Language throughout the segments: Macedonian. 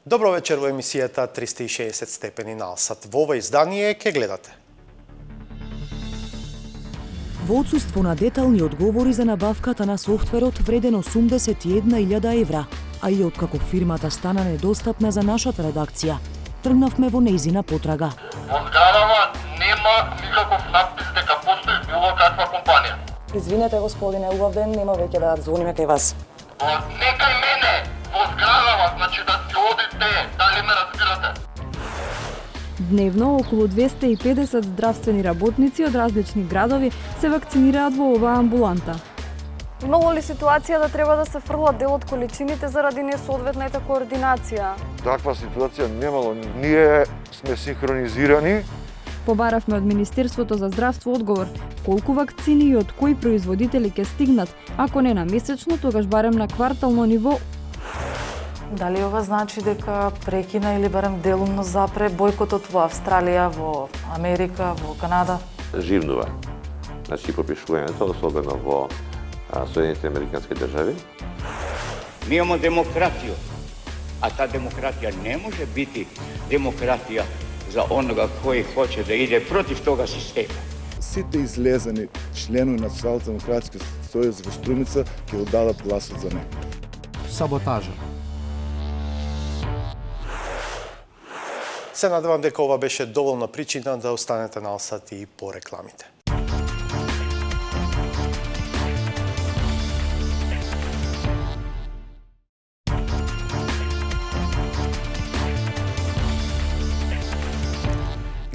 Добро вечер во емисијата 360 степени на Алсат. Во ова издание ке гледате. Во отсуство на детални одговори за набавката на софтверот вреден 81.000 евра, а и откако фирмата стана недостапна за нашата редакција, тргнавме во нејзина потрага. Во зградава нема никаков надпис дека постои било каква компанија. Извинете, господине, убав ден, нема веќе да звониме кај вас. Некај мене, во зградава, значи да си одите, дали ме разбирате? Дневно околу 250 здравствени работници од различни градови се вакцинираат во оваа амбуланта. Имало ли ситуација да треба да се фрлат дел од количините заради несоодветната координација? Таква ситуација немало. Ние сме синхронизирани. Побаравме од Министерството за здравство одговор колку вакцини и од кои производители ќе стигнат, ако не на месечно, тогаш барем на квартално ниво. Дали ова значи дека прекина или барем делумно запре бојкотот во Австралија, во Америка, во Канада? Живнува. Значи попишувањето, особено во Соединените Американски држави. Ми имамо демократија, а та демократија не може бити демократија за онога кој хоче да иде против тога система. Сите излезени членови на Социјалдемократски сојуз во Струмица ќе оддадат гласот за него. Саботажа. Се надевам дека ова беше доволна причина да останете на Алсат и по рекламите.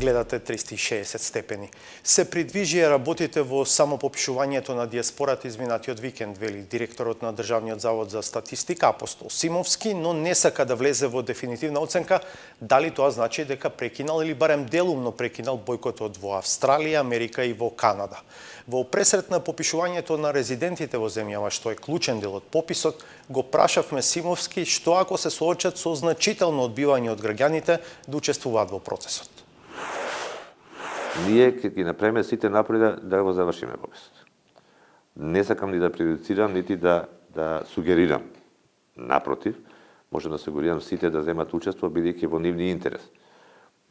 Гледате 360 степени. Се придвижија работите во самопопишувањето на диаспората изминатиот викенд, вели директорот на Државниот завод за статистика Апостол Симовски, но не сака да влезе во дефинитивна оценка дали тоа значи дека прекинал или барем делумно прекинал бојкотот во Австралија, Америка и во Канада. Во пресрет на попишувањето на резидентите во земјава, што е клучен дел од пописот, го прашавме Симовски што ако се соочат со значително одбивање од граѓаните да учествуваат во процесот. Ние ќе ги направиме сите напори да го завршиме пописот. Не сакам ни да прejudicирам, нити да сугерирам. Напротив, може да сугерирам сите да земат учество, бидејќи во нивни интерес.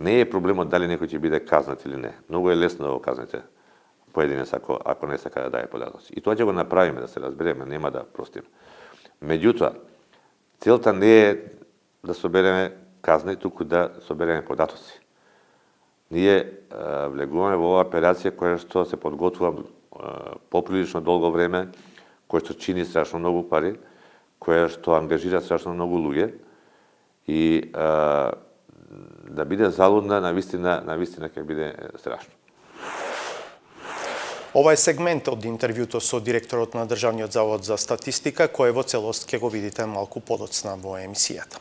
Не е проблемот дали некој ќе биде казнат или не. Многу е лесно да го казнете поединец ако не сака да даде податоци. И тоа ќе го направиме, да се разбереме, нема да простиме. Меѓутоа, целта не е да собереме казни, туку да собереме податоци. Ние влегуваме во оваа операција која што се подготвува поприлично долго време, која што чини страшно многу пари, која што ангажира страшно многу луѓе и да биде залудна, навистина ќе биде страшно. Ова е сегмент од интервјуто со директорот на Државниот завод за статистика, кој во целост ќе го видите малку подоцна во емисијата.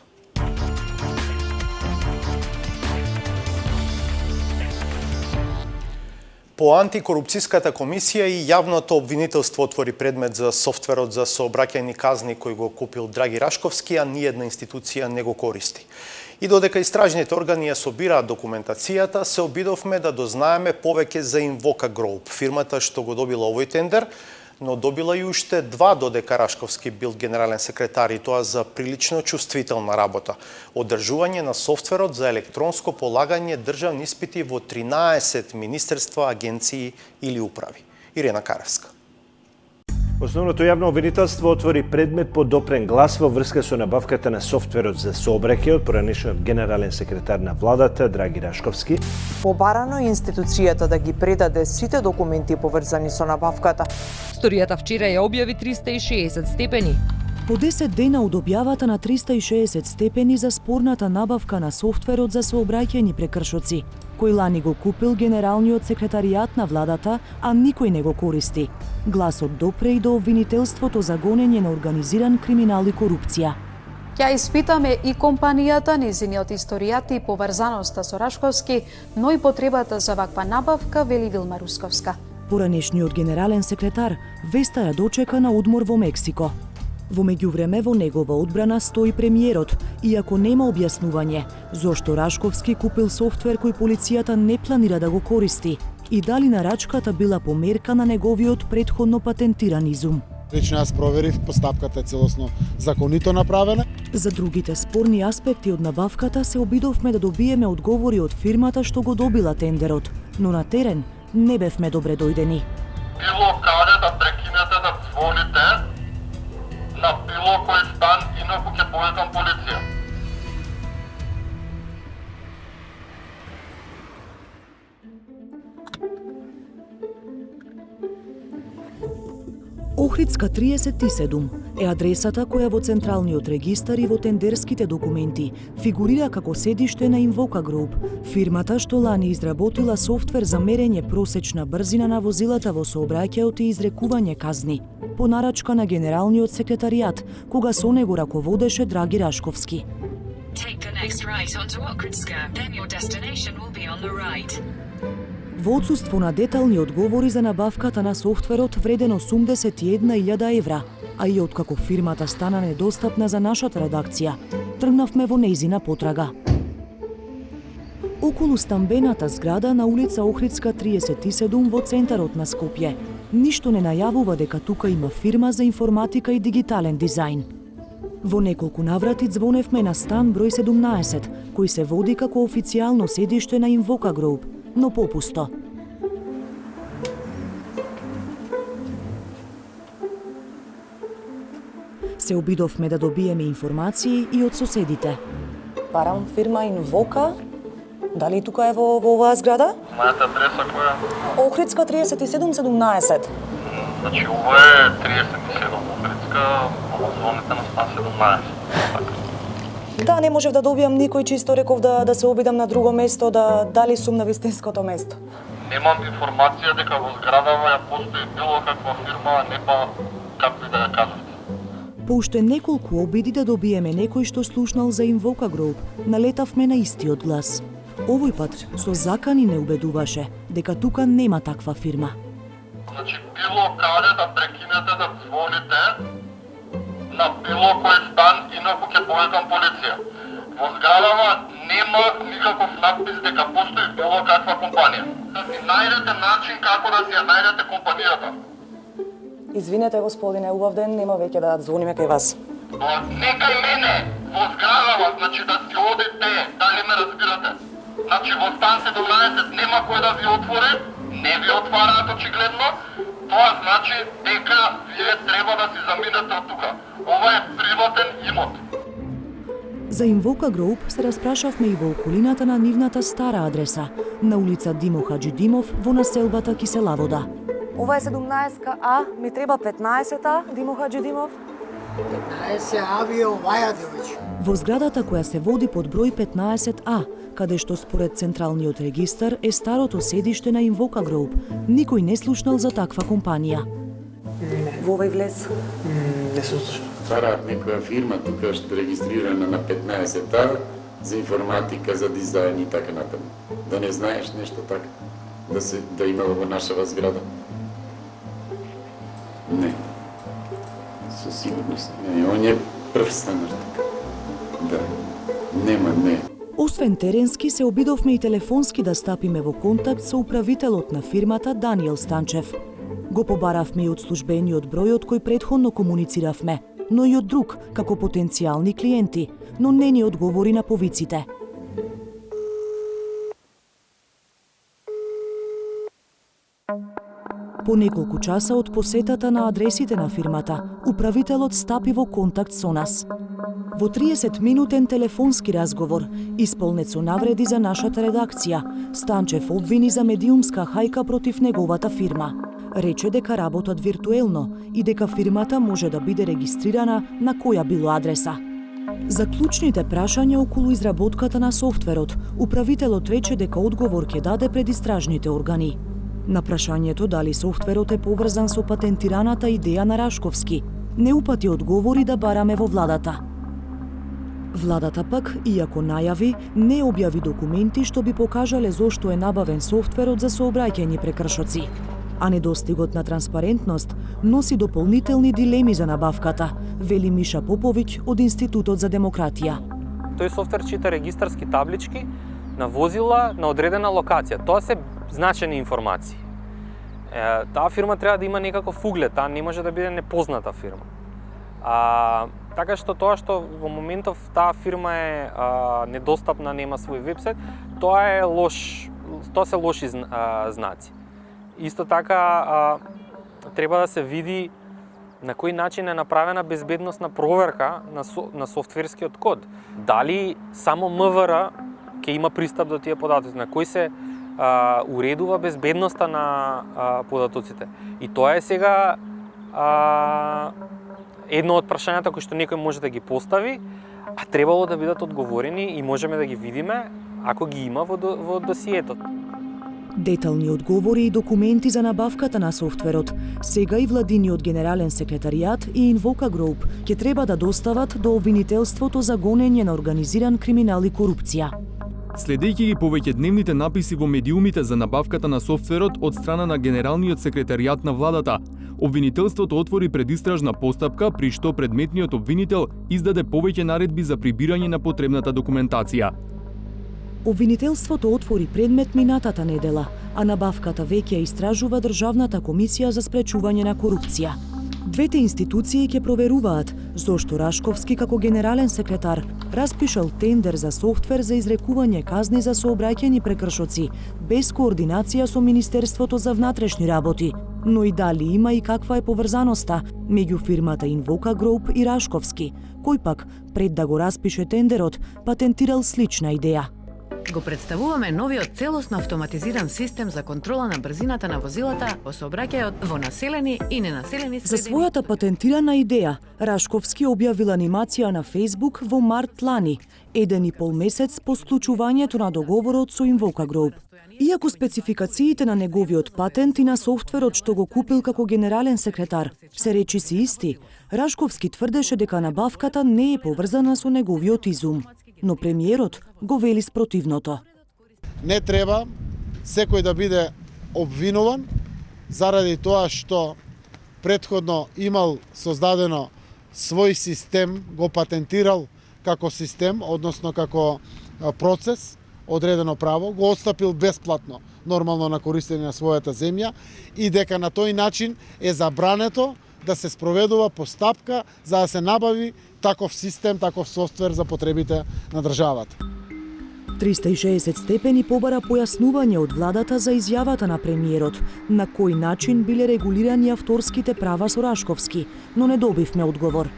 По антикорупцијската комисија и јавното обвинителство отвори предмет за софтверот за сообраќајни казни кој го купил Драги Рашковски, а ниедна институција не го користи. И додека истражните органи ја собираат документацијата, се обидовме да дознаеме повеќе за Invoca Group, фирмата што го добила овој тендер, но добила и уште два додека Рашковски бил генерален секретар, и тоа за прилично чувствителна работа. Одржување на софтверот за електронско полагање државни испити во 13 министерства, агенции или управи. Ирена Каревска. Основното јавно обвинителство отвори предмет по допрен глас во врска со набавката на софтверот за сообраќај од поранешниот генерален секретар на владата Драги Рашковски. Побарано институцијата да ги предаде сите документи поврзани со набавката. Сторијата вчера ја објави 360 степени. По 10 дена од објавата на 360 степени за спорната набавка на софтверот за сообраќајни прекршоци, кој лани го купил генералниот секретаријат на владата, а никој не го користи. Гласот допре и до обвинителството за гонење на организиран криминал и корупција. Ќе испитаме и компанијата, низиниот историјат и поврзаноста со Рашковски, но и потребата за ваква набавка, вели Вилма Русковска. Поранешниот генерален секретар веста ја дочека на одмор во Мексико. Во меѓувреме во негова одбрана стои премиерот, иако нема објаснување зошто Рашковски купил софтвер кој полицијата не планира да го користи и дали нарачката била померка на неговиот претходно патентиран изум. Лично јас проверив, постапката е целосно законито направена. За другите спорни аспекти од набавката се обидовме да добиеме одговори од фирмата што го добила тендерот, но на терен не бевме добре дојдени. Било каде да прекинете да звоните на било кој стан, инаку ќе повикам полиција. Охридска 37 е адресата која во Централниот регистар и во тендерските документи фигурира како седиште на Invoca Group, фирмата што лани изработила софтвер за мерење просечна брзина на возилата во сообраќајот и изрекување казни, по нарачка на Генералниот секретаријат, кога со него раководеше Драги Рашковски. Во отсуство на детални одговори за набавката на софтверот вреден 81.000 евра, а и откако фирмата стана недостапна за нашата редакција, тргнавме во нејзина потрага. Околу стамбената зграда на улица Охридска 37 во центарот на Скопје, ништо не најавува дека тука има фирма за информатика и дигитален дизајн. Во неколку наврати звоневме на стан број 17, кој се води како официјално седиште на Invoca Group, но попусто. Се обидовме да добиеме информации и од соседите. Барам фирма Invoca. Дали тука е во оваа зграда? Мојата адреса која? Охридска 3717. Значи, ова е 37 Охридска, ама звоните на стан 17. Да, не можев да добијам никој, чисто реков да се обидам на друго место, дали сум на вистинското место. Немам информација дека во зградава ја постои било каква фирма, не па како и да ја кажете. По уште неколку обиди да добиеме некој што слушнал за Invoca Group, налетавме на истиот глас. Овој пат со закани не убедуваше дека тука нема таква фирма. Значи, било каде да прекинете да звоните на било кој стан, инаку ќе повикам полиција. Во зградава нема никаков надпис дека постои било каква компанија. Да си најдете начин како да си ја најдете компанијата. Извинете, господине, убав ден, нема веќе да звониме кај вас. Не кај мене, во зградава, значи да си одите, дали ме разбирате? Значи во стан 17 нема кој да ви отвори, не ви отвараат очигледно, тоа значи дека вие треба да си заминете од тука. Ова е приватен имот. За Invoca Group се распрашавме и во околината на нивната стара адреса, на улица Димо Хаджидимов во населбата Киселавода. Ова е 17А, ми треба 15А, Димо Хаджидимов. 15А ви е оваја, девојче. Во зградата која се води под број 15А, каде што според Централниот регистар е старото седиште на Invoca Group, никој не слушнал за таква компанија. Во овој влез? Не се слушнал. Бараат некоја фирма тука што регистрирана на 15А за информатика, за дизајн и така натаму. Да не знаеш нешто така, да имало во нашава зграда. Не. Со сигурност не. Он е прв станар така. Да. Нема, не. Освен теренски, се обидовме и телефонски да стапиме во контакт со управителот на фирмата Даниел Станчев. Го побаравме и од службениот број од кој претходно комунициравме, но и од друг, како потенцијални клиенти, но не ни одговори на повиците. По неколку часа од посетата на адресите на фирмата, управителот стапи во контакт со нас. Во 30-минутен телефонски разговор, исполнет со навреди за нашата редакција, Станчев обвини за медиумска хајка против неговата фирма. Рече дека работат виртуелно и дека фирмата може да биде регистрирана на која било адреса. За клучните прашања околу изработката на софтверот, управителот рече дека одговор ќе даде пред истражните органи. На прашањето дали софтверот е поврзан со патентираната идеја на Рашковски, не упати одговори да бараме во владата. Владата пак, иако најави, не објави документи што би покажале зошто е набавен софтверот за сообраќајни прекршоци. А недостигот на транспарентност носи дополнителни дилеми за набавката, вели Миша Поповиќ од Институтот за демократија. Тој софтвер чита регистарски таблички на возила на одредена локација. Тоа се значени информации. Таа фирма треба да има некаков углед, таа не може да биде непозната фирма. Така што тоа што во моментов таа фирма е недостапна, нема свој вебсайт, тоа се лоши знаци. Исто така треба да се види на кој начин е направена безбедносна проверка на софтверскиот код. Дали само МВР ќе има пристап до тие податоци, на кој се уредува безбедноста на податоците. И тоа е сега едно од прашањата кои што некој може да ги постави, а требало да бидат одговорени и можеме да ги видиме ако ги има во досието. Детални одговори и документи за набавката на софтверот сега и владиниот генерален секретаријат и Invoca Group ќе треба да достават до обвинителството за гонење на организиран криминал и корупција. Следејќи ги повеќедневните написи во медиумите за набавката на софтверот од страна на генералниот секретаријат на владата, обвинителството отвори предистражна постапка при што предметниот обвинител издаде повеќе наредби за прибирање на потребната документација. Обвинителството отвори предмет минатата недела, а набавката веќе истражува Државната комисија за спречување на корупција. Двете институции ќе проверуваат зошто Рашковски како генерален секретар распишал тендер за софтвер за изрекување казни за сообраќајни прекршоци без координација со Министерството за внатрешни работи, но и дали има и каква е поврзаноста меѓу фирмата Invoca Group и Рашковски, кој пак пред да го распише тендерот патентирал слична идеја. Го представуваме новиот целосно автоматизиран систем за контрола на брзината на возилата во сообраќајот во населени и ненаселени средини. За својата патентирана идеја, Рашковски објавил анимација на Facebook во март лани, 1,5 месец по склучувањето на договорот со Invoca Group. Иако спецификациите на неговиот патент и на софтверот што го купил како генерален секретар се речиси исти, Рашковски тврдеше дека набавката не е поврзана со неговиот изум. Но премиерот го вели спротивното. Не треба секој да биде обвинуван заради тоа што претходно имал создадено свој систем, го патентирал како систем, односно како процес, одредено право, го отстапил бесплатно, нормално на користење на својата земја и дека на тој начин е забрането да се спроведува постапка за да се набави таков систем, таков софтвер за потребите на државата. 360 степени побара појаснување од владата за изјавата на премиерот, на кој начин биле регулирани авторските права со Рашковски, но не добивме одговор.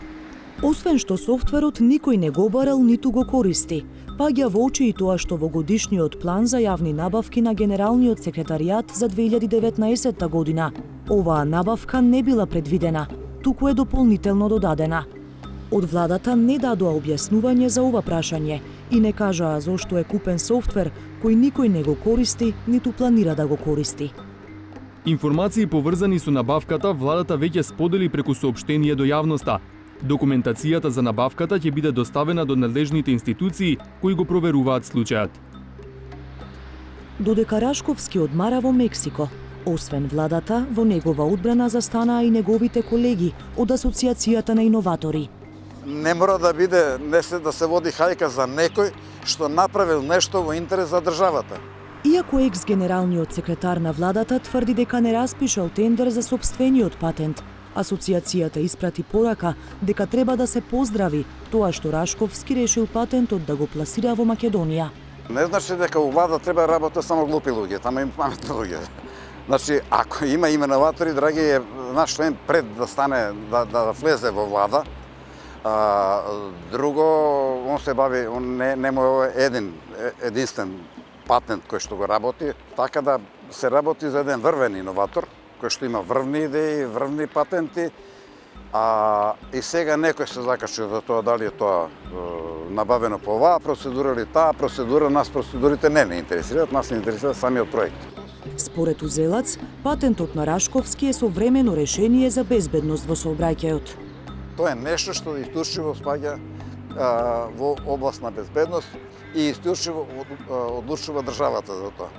Освен што софтверот никој не го барал ниту го користи, паѓа во очи и тоа што во годишниот план за јавни набавки на Генералниот секретаријат за 2019 година оваа набавка не била предвидена, туку е дополнително додадена. Од владата не дадоа објаснување за ова прашање и не кажаа зошто е купен софтвер кој никој не го користи, ниту планира да го користи. Информации поврзани со набавката владата веќе сподели преку соопштение до јавноста. Документацијата за набавката ќе биде доставена до надлежните институции кои го проверуваат случајот. Додека Рашковски одмара во Мексико, освен владата, во негова одбрана застанаа и неговите колеги од Асоциацијата на иноватори. Не мора да биде да се води хајка за некој што направил нешто во интерес за државата. Иако екс-генералниот секретар на владата тврди дека не распишал тендер за сопствениот патент, Асоциацијата испрати порака дека треба да се поздрави тоа што Рашковски решил патентот да го пласира во Македонија. Не значи дека у влада треба да работат само глупи луѓе, тама има паметни луѓе. Значи, ако има именуватори, драги е наш член пред да стане, да влезе во влада, друго, он се бави, нема единствен патент кој што го работи, така да се работи за еден врвен иноватор, кој што има врвни идеи, врвни патенти, и сега некој се закачи за тоа дали е тоа набавено по оваа процедура или таа процедура, нас процедурите не интересираат, нас не интересира самиот проект. Според Узелац, патентот на Рашковски е современо решение за безбедност во сообраќајот. Тоа е нешто што исклучиво спаѓа во област на безбедност и исклучиво одлучува државата за тоа.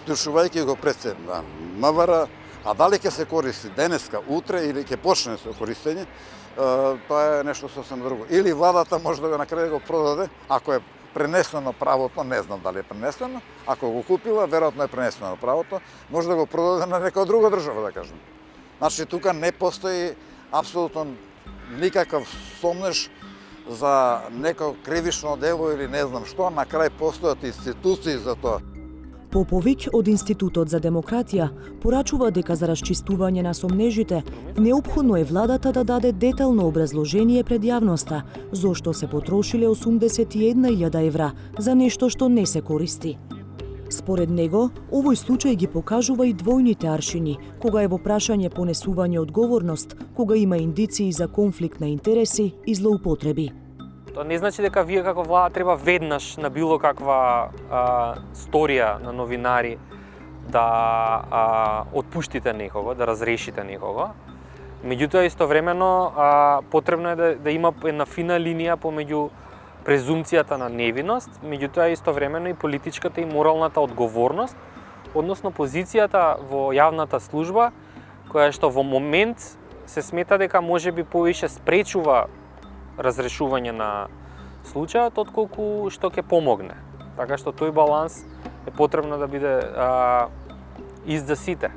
Исклучувајќи го пред се на МВР, а дали ќе се користи денеска, утре или ќе почне со користење, тоа е нешто сосем друго. Или владата може да го на крај го продаде, ако е пренесено правото, не знам дали е пренесено, ако го купила, веројатно е пренесено правото, може да го продаде на некоја друга држава, да кажем. Значи, тука не постои апсолутно никаков сомнеш за некој кривично дело или не знам што, на крај постојат институции за тоа. Поповиќ од Институтот за демократија порачува дека за расчистување на сомнежите неопходно е владата да даде детално образложение пред јавноста зошто се потрошиле 81.000 евра за нешто што не се користи. Според него, овој случај ги покажува и двојните аршини, кога е во прашање понесување одговорност, кога има индиции за конфликт на интереси и злоупотреби. Тоа не значи дека вие како влада треба веднаш на било каква сторија на новинари да отпуштите некого, да разрешите некого. Меѓутоа, истовремено, потребно е да има една фина линија помеѓу презумцијата на невиност, меѓутоа истовремено и политичката и моралната одговорност, односно позицијата во јавната служба, која што во момент се смета дека можеби повеќе спречува разрешување на случајот, отколку што ќе помогне. Така што тој баланс е потребно да биде изда сите.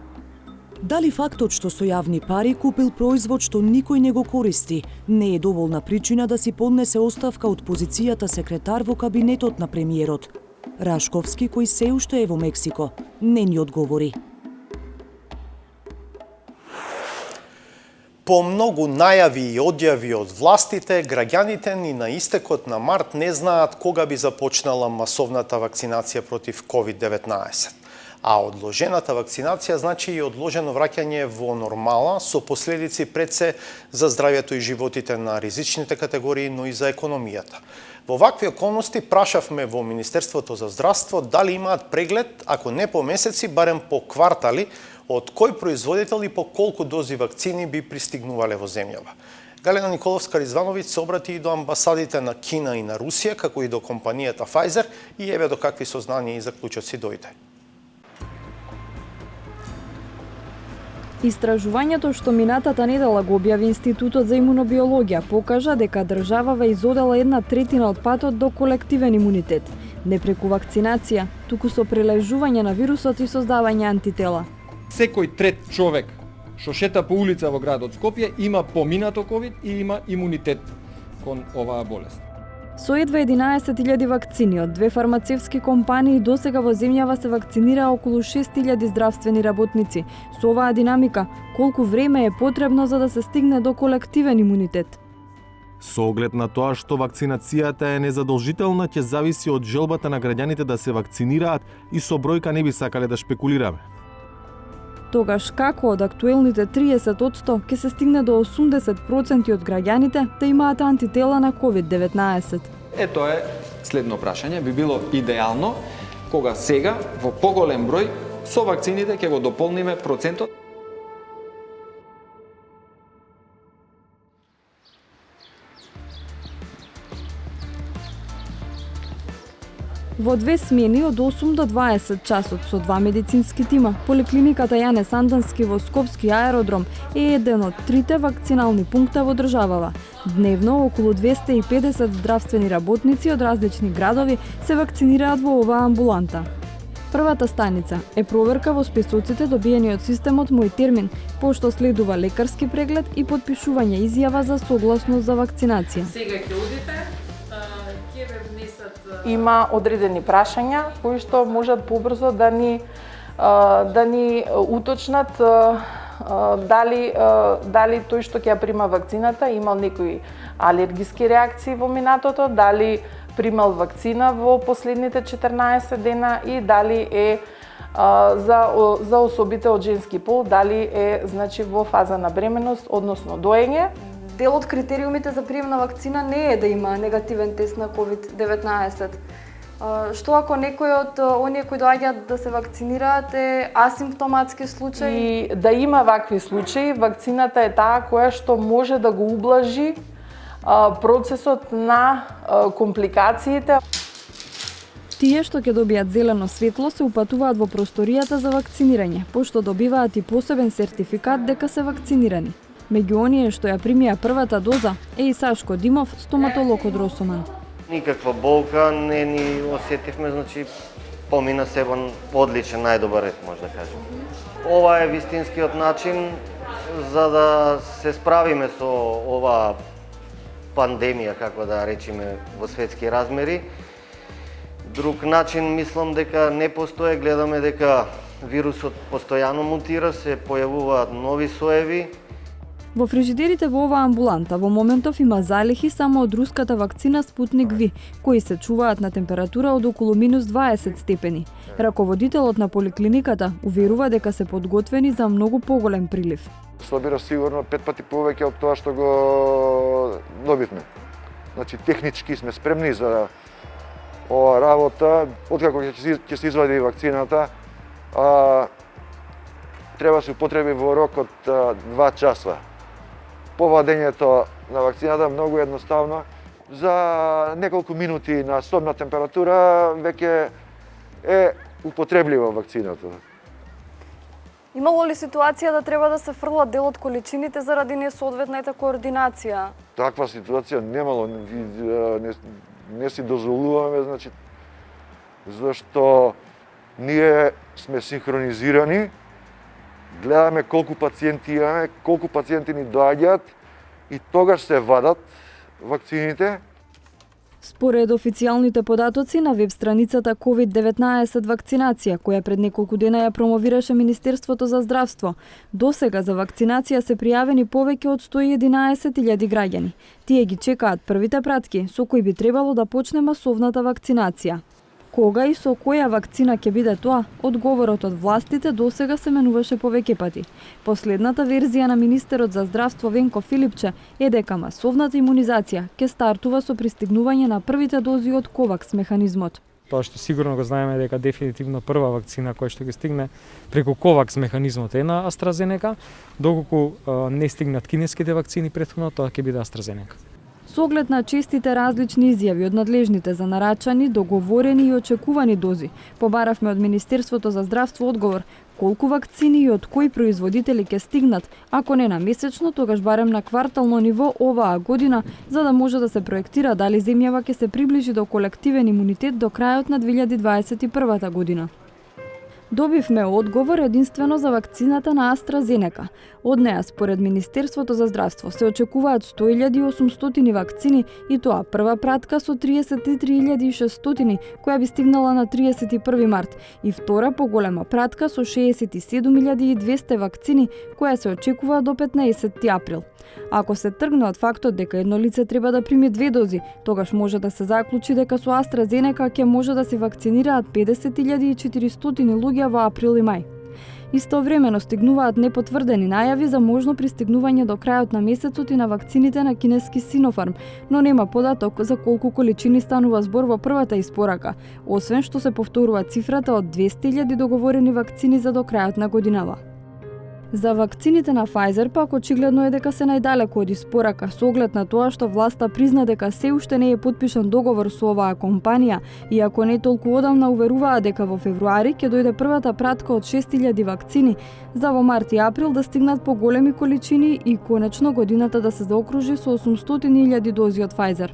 Дали фактот што со јавни пари купил производ што никој не го користи, не е доволна причина да си поднесе оставка од позицијата секретар во кабинетот на премиерот? Рашковски, кој се уште е во Мексико, не ни одговори. По многу најави и одјави од властите, граѓаните ни на истекот на март не знаат кога би започнала масовната вакцинација против COVID-19. А одложената вакцинација значи и одложено враќање во нормала со последици пред се за здравјето и животите на ризичните категории, но и за економијата. Во вакви околности прашавме во Министерството за здравство дали имаат преглед, ако не по месеци, барем по квартали, од кој производител и по колку дози вакцини би пристигнувале во земјава. Галена Николовска-Ризвановиќ се обрати и до амбасадите на Кина и на Русија, како и до компанијата Pfizer, и еве до какви сознанија и заклучоци дојде. Истражувањето што минатата недела го објави Институтот за имунобиологија покажа дека државава изодела 1/3 од патот до колективен имунитет, не преку вакцинација, туку со прележување на вирусот и создавање антитела. Секој трет човек што шета по улица во градот Скопје има поминато ковид и има имунитет кон оваа болест. Со едва 11.000 вакцини од две фармацевски компании досега во земјава се вакцинираа околу 6.000 здравствени работници. Со оваа динамика, колку време е потребно за да се стигне до колективен имунитет? Со оглед на тоа што вакцинацијата е незадолжителна, ќе зависи од желбата на граѓаните да се вакцинираат и со бројка не би сакале да шпекулираме. Тогаш како од актуелните 30% ќе се стигне до 80% од граѓаните да имаат антитела на COVID-19? Ето е следно прашање. Би било идеално кога сега во поголем број со вакцините ќе го дополниме процентот. Во две смени од 8 до 20 часот со два медицински тима, поликлиниката Јане Сандански во Скопски аеродром е еден од трите вакцинални пункта во државава. Дневно околу 250 здравствени работници од различни градови се вакцинираат во оваа амбуланта. Првата станица е проверка во списоците добиени од системот Мој термин, пошто следува лекарски преглед и подпишување изјава за согласност за вакцинација. Сега ќе одите, ќе ве внесат... Има одредени прашања кои што можат побрзо да ни уточнат дали тој што ќе ја прима вакцината имал некои алергиски реакции во минатото, дали примал вакцина во последните 14 дена и дали е за особите од женски пол, дали е значи во фаза на бременост, односно доење. Дел од критериумите за прием на вакцина не е да има негативен тест на COVID-19. Што ако некој од оние кои доаѓаат да се вакцинираат е асимптоматски случај? И да има вакви случаи, вакцината е таа која што може да го ублажи процесот на компликациите. Тие што ќе добијат зелено светло се упатуваат во просторијата за вакцинирање, пошто добиваат и посебен сертификат дека се вакцинирани. Меѓу оние што ја примија првата доза е и Сашко Димов, стоматолог од Росоман. Никаква болка не ни осетивме, значи помина се во одличен, најдобар ред, може да кажем. Ова е вистинскиот начин за да се справиме со оваа пандемија, како да речеме, во светски размери. Друг начин мислам дека не постои, гледаме дека вирусот постојано мутира, се појавуваат нови соеви. Во фрижидерите во оваа амбуланта во моментов има залихи само од руската вакцина Спутник V, кои се чуваат на температура од околу минус 20 степени. Раководителот на поликлиниката уверува дека се подготвени за многу поголем прилив. Собира сигурно 5 пати повеќе од тоа што го добивме. Значи технички сме спремни за ова работа. Откако ќе се извади вакцината, треба се употреби во рок од 2 часа. Повадењето на вакцината многу едноставно. За неколку минути на собна температура веќе е употреблива вакцината. Имало ли ситуација да треба да се фрлат дел од количините заради несоодветната координација? Таква ситуација немало, не си дозволуваме, значи, зашто ние сме синхронизирани, гледаме колку пациенти имаме, колку пациенти ни доаѓаат и тогаш се вадат вакцините. Според официјалните податоци на веб страницата COVID-19 вакцинација, која пред неколку дена ја промовираше Министерството за здравство, досега за вакцинација се пријавени повеќе од 111.000 граѓани. Тие ги чекаат првите пратки со кои би требало да почне масовната вакцинација. Кога и со која вакцина ќе биде тоа, одговорот од властите досега се менуваше повеќе пати. Последната верзија на министерот за здравство Венко Филипче е дека масовната имунизација ќе стартува со пристигнување на првите дози од Ковакс механизмот. Тоа што сигурно го знаеме дека дефинитивно прва вакцина која што ќе стигне преку Ковакс механизмот е на AstraZeneca, доколку не стигнат кинеските вакцини претходно, тоа ќе биде AstraZeneca. Со оглед на честите различни изјави од надлежните за нарачани, договорени и очекувани дози, побаравме од Министерството за здравство одговор колку вакцини и од кои производители ќе стигнат, ако не на месечно, тогаш барем на квартално ниво оваа година, за да може да се проектира дали земјава ќе се приближи до колективен имунитет до крајот на 2021 година. Добивме одговор единствено за вакцината на AstraZeneca. Од неа, според Министерството за здравство, се очекуваат 100.800 вакцини и тоа прва пратка со 33.600, која би стигнала на 31 март, и втора поголема пратка со 67.200 вакцини, која се очекува до 15 април. Ако се тргне од фактот дека едно лице треба да прими 2 дози, тогаш може да се заклучи дека со AstraZeneca ќе може да се вакцинираат 50.400 луѓе во април и мај. Истовремено стигнуваат непотврдени најави за можно пристигнување до крајот на месецот и на вакцините на кинески Sinopharm, но нема податок за колку количини станува збор во првата испорака, освен што се повторува цифрата од 200.000 договорени вакцини за до крајот на годинава. За вакцините на Pfizer пак очигледно е дека се најдалеку од испорака, со оглед на тоа што власта призна дека се уште не е потпишан договор со оваа компанија, иако не толку одамна уверуваа дека во февруари ќе дојде првата пратка од 6.000 вакцини, за во март и април да стигнат поголеми количини и конечно годината да се заокружи со 800.000 дози од Pfizer.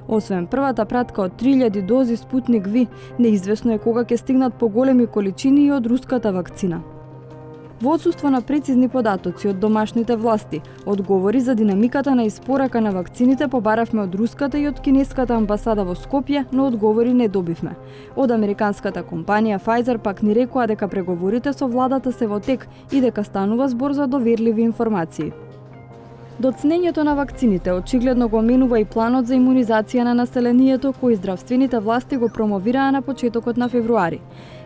Освен првата пратка од 3.000 дози Спутник V, неизвестно е кога ќе стигнат поголеми количини и од руската вакцина. Во отсуство на прецизни податоци од домашните власти, одговори за динамиката на испорака на вакцините побаравме од руската и од кинеската амбасада во Скопје, но одговори не добивме. Од американската компанија Pfizer пак ни рекоа дека преговорите со владата се во тек и дека станува збор за доверливи информации. Доцнењето на вакцините очигледно го менува и планот за имунизација на населението кој здравствените власти го промовираа на почетокот на февруари.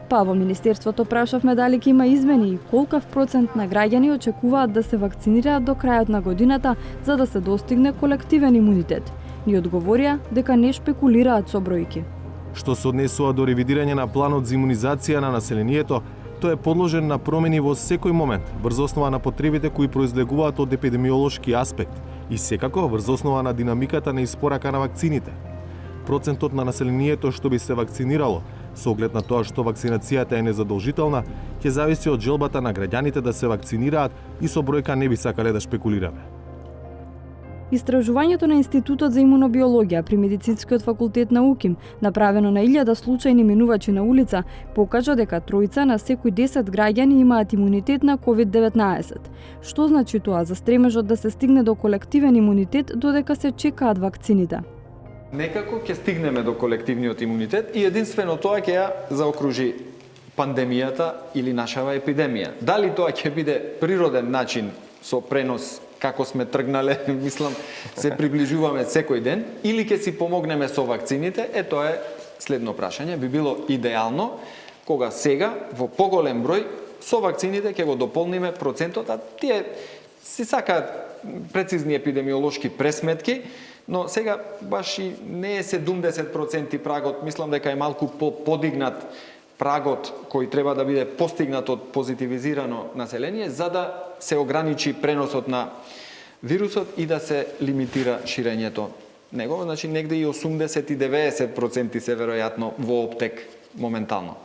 Па во Министерството прашавме дали ќе има измени и колкав процент на граѓани очекуваат да се вакцинираат до крајот на годината за да се достигне колективен имунитет. Ни одговорија дека не шпекулираат со бројки. Што се однесува до ревидирање на планот за имунизација на населението, тој е подложен на промени во секој момент, врз основа на потребите кои произлегуваат од епидемиолошки аспект и секако врз основа на динамиката на испорака на вакцините. Процентот на населението што би се вакцинирало, со оглед на тоа што вакцинацијата е незадолжителна, ќе зависи од желбата на граѓаните да се вакцинираат и со бројка не би сакале да шпекулираме. Истражувањето на Институтот за имунобиологија при Медицинскиот факултет на УКИМ, направено на 1000 случајни минувачи на улица, покажа дека тројца на секој 10 граѓани имаат имунитет на COVID-19. Што значи тоа за стремежот да се стигне до колективен имунитет додека се чекаат вакцините? Некако ќе стигнеме до колективниот имунитет и единствено тоа ќе ја заокружи пандемијата или нашава епидемија. Дали тоа ќе биде природен начин со пренос како сме тргнале, мислам, се приближуваме секој ден, или ќе си помогнеме со вакцините, тоа е следно прашање. Би било идеално кога сега во поголем број со вакцините ќе го дополниме процентот, а тие си сакаат прецизни епидемиолошки пресметки, но сега баш и не е 70% прагот, мислам дека е малку подигнат прагот кој треба да биде постигнат од позитивизирано население за да се ограничи преносот на вирусот и да се лимитира ширењето него. Значи негде и 80 и 90% се веројатно во оптек моментално.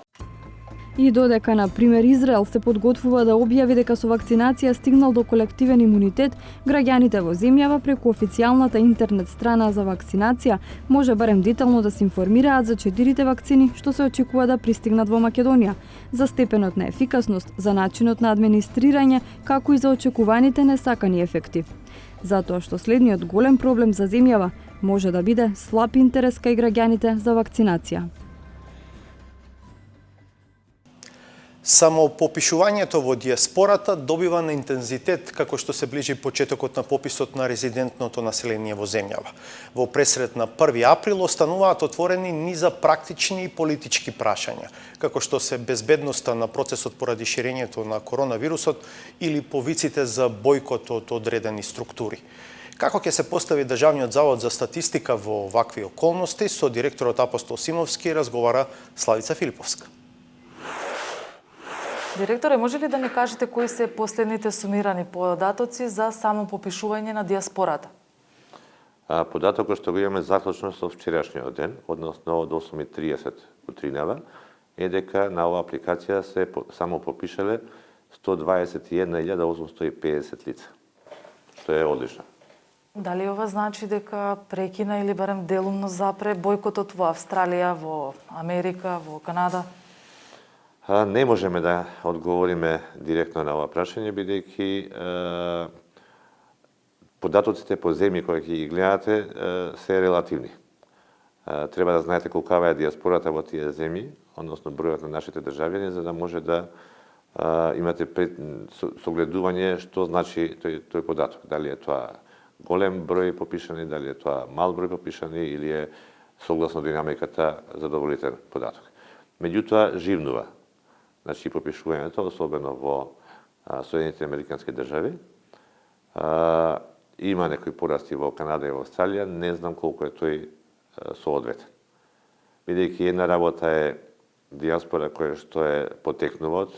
И додека, на пример, Израел се подготвува да објави дека со вакцинација стигнал до колективен имунитет, граѓаните во земјава преку официјалната интернет страна за вакцинација може барем детално да се информираат за 4 вакцини што се очекува да пристигнат во Македонија, за степенот на ефикасност, за начинот на администрирање, како и за очекуваните несакани ефекти. Затоа што следниот голем проблем за земјава може да биде слаб интерес кај граѓаните за вакцинација. Само попишувањето во диаспората добива на интензитет како што се ближи почетокот на пописот на резидентното население во земјава. Во пресред на 1 април остануваат отворени низа практични и политички прашања, како што се безбедноста на процесот поради ширењето на коронавирусот или повиците за бојкот од одредени структури. Како ќе се постави Државниот завод за статистика во вакви околности, со директорот Апостол Симовски разговара Славица Филиповска. Директоре, може ли да ни кажете кои се последните сумирани податоци за само попишување на диаспората? Податокот што го имаме заклучно со вчерашниот ден, односно од 8:30 утринава, е дека на оваа апликација се само попишале 121.850 лица, што е одлично. Дали ова значи дека прекина или барем делумно запре бојкотот во Австралија, во Америка, во Канада? Не можеме да одговориме директно на ова прашање, бидејќи податоците по земји кои ќе ги гледате се релативни. Треба да знаете колкава е диаспората во тие земји, односно бројот на нашите државјани, за да може да имате согледување што значи тој податок. Дали е тоа голем број попишани, дали е тоа мал број попишани или е согласно динамиката задоволитен податок. Меѓутоа, живнува. Значи, попишувањето, особено во Соединетите Американски држави. Има некои порасти во Канада и во Австралија, не знам колку е тој соодветен. Бидејќи една работа е диаспора која што е потекнува од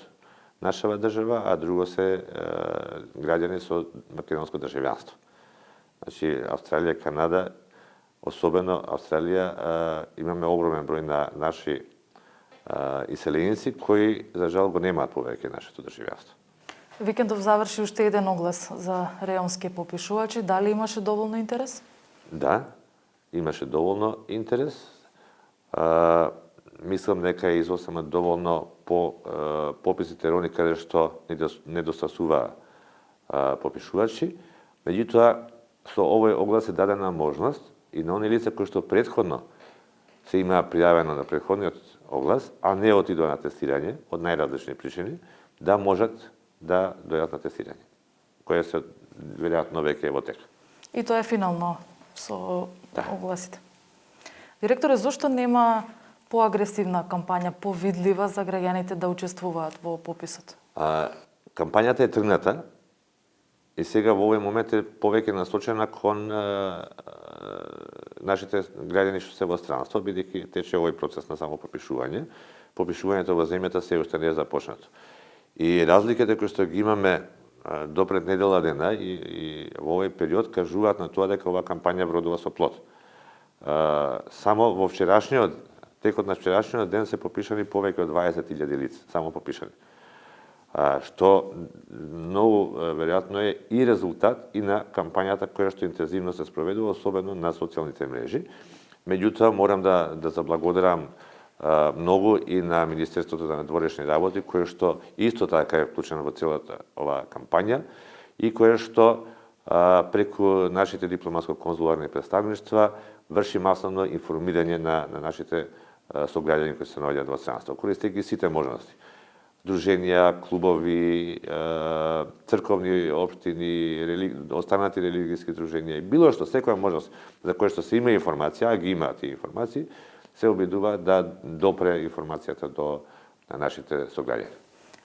нашава држава, а друго се граѓани со македонско државјанство. Значи, Австралија, Канада, особено Австралија, имаме огромен број на наши иселеници кои за жал го немаат повеќе нашето државјанство. Викендов заврши уште еден оглас за реонски попишувачи. Дали имаше доволно интерес? Да, имаше доволно интерес. Мислам дека е изосема доволно по пописите реони каде што недостасува попишувачи. Меѓутоа, со овој оглас е дадена можност и на оние лица кои што претходно се имаа пријавено на претходниот оглас, а не отидоа на тестирање од најразлични причини, да можат да дојдат на тестирање, кое се веројатно веќе во тек. И тоа е финално со огласите. Директоре, зошто нема поагресивна кампања, повидлива за граѓаните да учествуваат во пописот? Кампањата е тргната и сега во овој момент е повеќе насочена кон нашите граѓани што се во странство, бидејќи тече овој процес на само попишување. Попишувањето во земјата се уште не е започнато. И разликите кои што ги имаме до пред недела дена и во овој период кажуваат на тоа дека оваа кампања вродува со плод. Само во вчерашниот, текот на вчерашниот ден се попишани повеќе од 20.000 лица, само попишани. што многу веројатно е и резултат и на кампањата која што интензивно се спроведува, особено на социјалните мрежи. Меѓутоа, морам да заблагодарам многу и на Министерството за надворешни работи, кое што исто така е вклучено во целата оваа кампања и кое што преку нашите дипломатско-конзуларни представништва врши масовно информирање на нашите сограѓани кои се наоѓаат во странство, користејќи сите можности. Друженија, клубови, црковни општини, останати религијски друженија и било што, секоја можност за која што се има информација, а ги имаат тие информации, се обидува да допре информацијата до нашите сограѓани.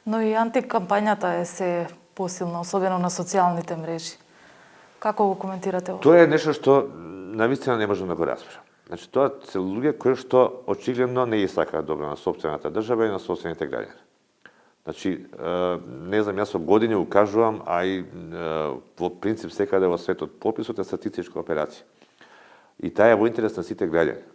Но и антикампањата е се посилна, особено на социјалните мрежи. Како го коментирате ово? Тоа е нешто што навистина не можам да го разберам. Значи, тоа се луѓе кои што очигледно не ги сакаат добро на сопствената држава и на сопствените граѓани. Значи, не знам, јас со години укажувам, а и во принцип секаде во светот, пописот е статистичка операција. И таа е во интерес на сите граѓани.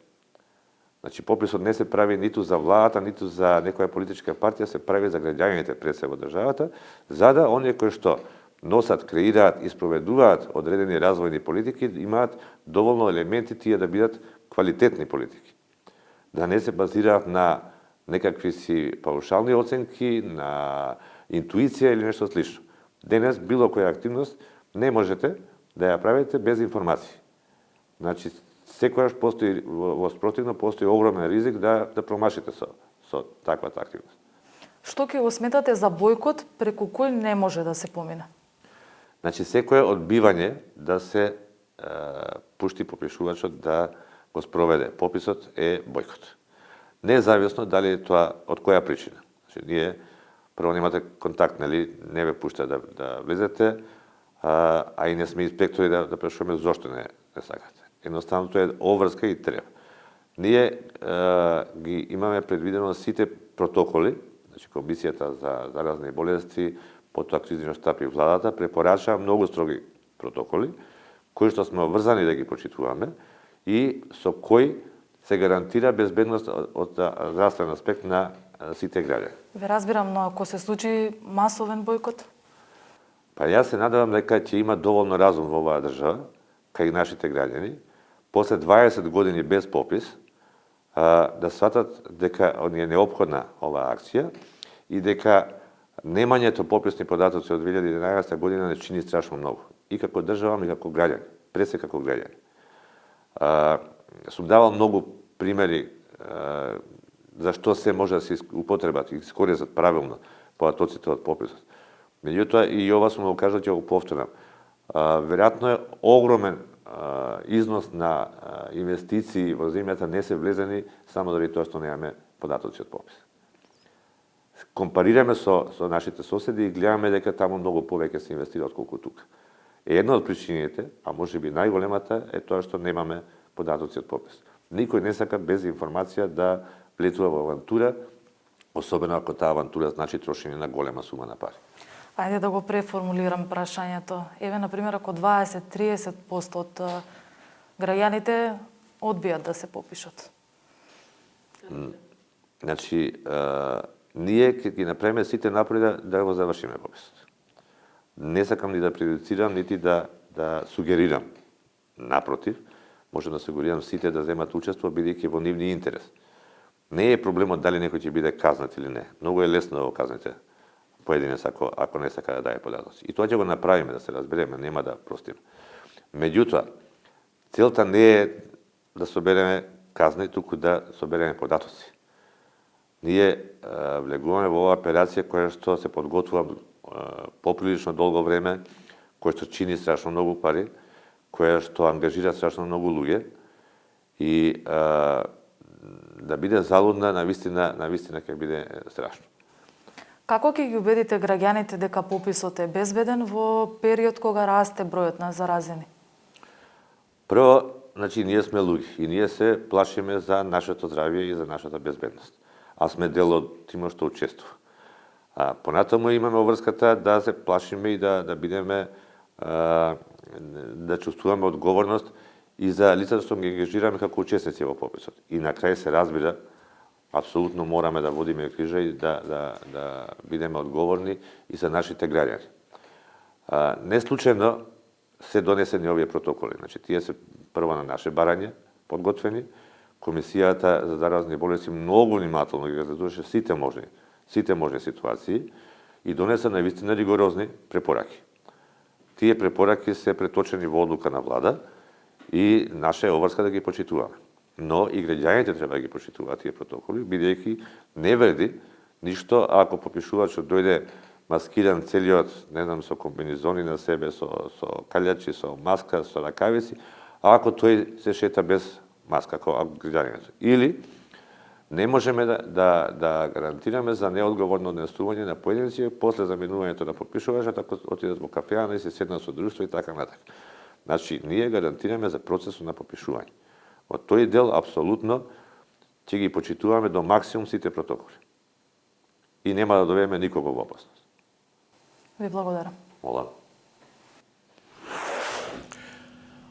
Значи, пописот не се прави ниту за владата, ниту за некоја политичка партија, се прави за граѓаните пред се во државата, за да оние кои што носат, креираат и спроведуваат одредени развојни политики, имаат доволно елементи тие да бидат квалитетни политики. Да не се базираат на некакви си паушални оценки, на интуиција или нешто слично. Денес, било која активност не можете да ја правите без информации. Значи, секојаш постои, во спротивно, постои огромен ризик да промашите со таквата активност. Што ќе го сметате за бојкот преку кој не може да се помине? Значи, секое одбивање да се пушти попишувачот да го спроведе пописот е бојкот. Независно дали е тоа од која причина. Значи, ние прво немате контакт, нели, не ве пушта да влезете, а и не сме инспектори да прашуваме зошто не сакате. Едноставно тоа е обврска и треба. Ние ги имаме предвидено сите протоколи, значи Комисијата за заразни болести, потоа кризниот штаб и владата препорачаа многу строги протоколи, кои што сме обврзани да ги почитуваме и со кои се гарантира безбедност од здравствен аспект на сите граѓани. Ве разбирам, но ако се случи масовен бојкот? Па јас се надевам дека ќе има доволно разум во оваа држава, кај нашите граѓани, после 20 години без попис, да сватат дека е неопходна оваа акција и дека немањето пописни податоци од 2011 година не чини страшно многу. И како држава, и како граѓани, пред се како граѓани. Сум давал многу примери за што се може да се употребат и искористат правилно податоците од пописот. Меѓутоа, и ова сум го кажал, ќе го повторам. Веројатно е огромен износ на инвестиции во земјата не се влезени само заради тоа што немаме податоци од попис. Компарираме со нашите соседи и гледаме дека таму многу повеќе се инвестира отколку тука. Една од причините, а може би најголемата, е тоа што немаме податоци од попис. Никој не сака без информација да влетува во авантура, особено ако таа авантура значи трошење на голема сума на пари. Ајде да го преформулирам прашањето. Еве, например, ако 20-30% од граѓаните одбијат да се попишат. Значи, ние ќе ги направиме сите напори да го завршиме пописот. Не сакам ни да прejudicирам, нити да сугерирам. Напротив, можам да сугерирам сите да земат учество, бидејќи во нивни интерес. Не е проблемот дали некој ќе биде казнат или не. Многу е лесно да го казнете поединец ако не сака да даде податоци. И тоа ќе го направиме, да се разбереме, нема да простиме. Меѓутоа, целта не е да собереме казни, туку да собереме податоци. Ние влегуваме во оваа операција која што се подготвува поприлично долго време, која што чини страшно многу пари, која што ангажира страшно многу луѓе и да биде залудна, навистина ќе биде страшно. Како ќе ги убедите граѓаните дека пописот е безбеден во период кога расте бројот на заразени? Прво, значи, ние сме луѓе и ние се плашиме за нашето здравје и за нашата безбедност. А сме дел од тимот што учествува. Понатаму имаме обврската да се плашиме и да бидеме, да чувствуваме одговорност и за лицата што ги ангажираме како учесници во пописот. И на крај се разбира Апсолутно мораме да водиме грижа и да бидеме одговорни и за нашите граѓани. Не случајно се донесени овие протоколи. Значи, тие се прво на наше барање, подготвени. Комисијата за заразни болести многу внимателно ги разгледаше сите можни ситуации и донесе навистина ригорозни препораки. Тие препораки се преточени во одлука на влада и наша е обврска да ги почитуваме. Но и граѓаните треба да ги почитуваат тие протоколи, бидејќи не вреди ништо ако попишувачот дојде маскиран целиот, не знам, со комбинезони на себе, со калјачи, со маска, со ракавици, а ако тој се шета без маска, како граѓаниот. Или не можеме да гарантираме за неодговорно однесување на поединци после заминувањето на попишувачот, ако отидат во кафеана и се седнат со друштво и така натаму. Значи, ние гарантираме за процесот на попишување. Во тој дел, апсолутно, ќе ги почитуваме до максимум сите протоколи. И нема да довееме никого во опасност. Ви благодарам. Мола.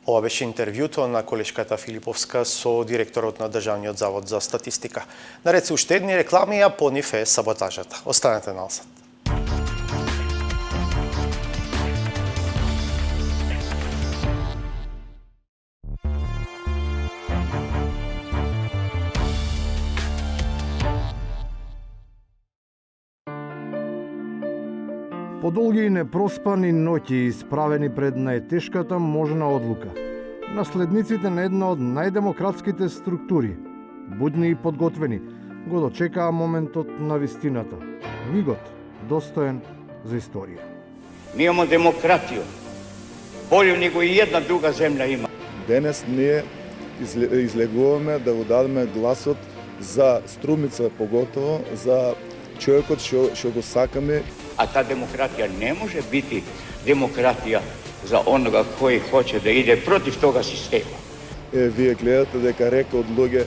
Ова беше интервјуто на колешката Филиповска со директорот на Државниот завод за статистика. Наред се уште едни реклами, а по нив е саботажата. Останете на осад. По долги и непроспани ноќи исправени пред најтешката можна одлука, наследниците на една од најдемократските структури, будни и подготвени, го дочекаа моментот на вистината. Мигот достоен за историја. Ми имамо демократија. Болju него и една друга земја има. Денес ние излегуваме да го дадеме гласот за Струмица, поготово за човекот што го сакаме. А та демократија не може бити демократија за онога кој хоче да иде против тога система. Вие гледате дека река од луѓе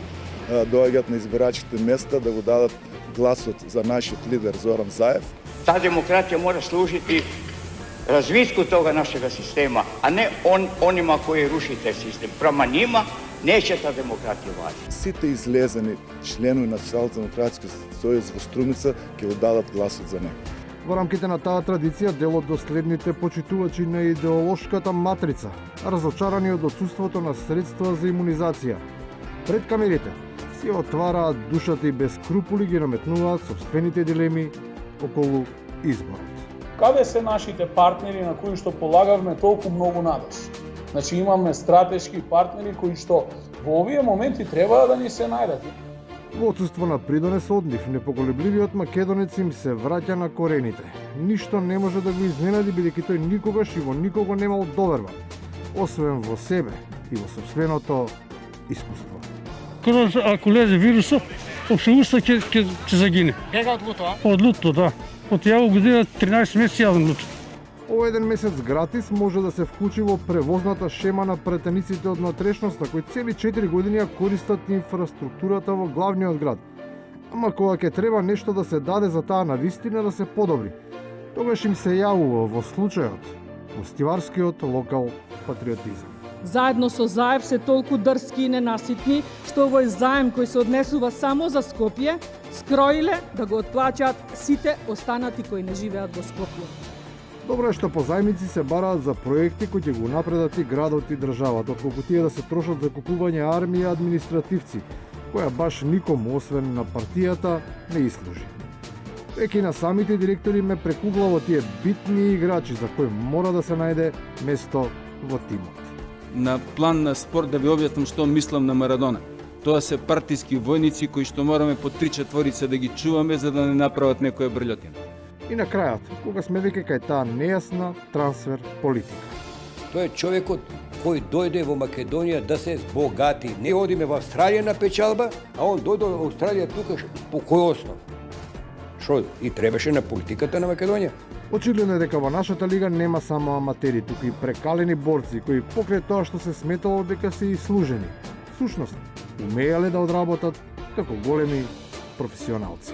доаѓаат на избирачките места да го дадат гласот за нашиот лидер Зоран Заев. Та демократија мора служити развитку тога нашега система, а не онима кои рушите систем. Прама нима неќе та демократија важи. Сите излезени членови на Социјалдемократски сојуз во Струмица ќе го дадат гласот за него. Во рамките на таа традиција, дел од доследните почитувачи на идеолошката матрица, разочарани од отсуството на средства за имунизација, пред камерите си отвараат душата и без скрупули ги наметнуваат собствените дилеми околу изборот. Каде се нашите партнери на кои што полагавме толку многу надеж? Значи имаме стратешки партнери кои што во овие моменти треба да ни се најдат. Во отсуство на придонес од нив, непоколебливиот македонец им се враќа на корените. Ништо не може да го изненади, бидејќи тој никогаш и во никого немал доверба, освен во себе и во собственото искуство. Ако лезе вирусот, општеуста ќе загине. Бега од луто, а? Од луто, да. Од ја година 13 месеци јадам луто. Ова еден месец гратис може да се вклучи во превозната шема на претениците од натрешноста, кои цели 4 години ја користат инфраструктурата во главниот град. Ама кога ќе треба нешто да се даде за таа навистина да се подобри, тогаш им се јавува во случајот гостиварскиот локал патриотизам. Заедно со Заев се толку дрски и ненаситни, што овој заем кој се однесува само за Скопје, скроиле да го отплаќаат сите останати кои не живеат во Скопје. Добро е што позајмици се бараат за проекти кои ќе го напредат и градот и државата, отколку тие да се трошат за купување армија административци, која баш никому, освен на партијата, не ислужи. Веќе на самите директори ме прекугла во тие битни играчи за кои мора да се најде место во тимот. На план на спорт да ви објаснам што мислам на Марадона. Тоа се партиски војници кои што мораме по 3-4 да ги чуваме за да не направат некоја брљотина. И на крајот, кога сме веќе кај таа нејасна трансфер политика. Тој е човекот кој дојде во Македонија да се збогати. Не одиме во Австралија на печалба, а он дојде во Австралија тука по кој основ? Што и требаше на политиката на Македонија? Очигледно е дека во нашата лига нема само аматери, туку и прекалени борци кои покрај тоа што се сметало дека се и служени, всушност умееле да одработат како големи професионалци.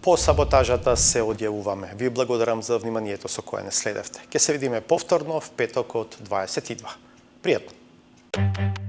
По саботажата се одјавуваме. Ви благодарам за вниманието со кое не следевте. Ке се видиме повторно в петок од 22. Пријатно!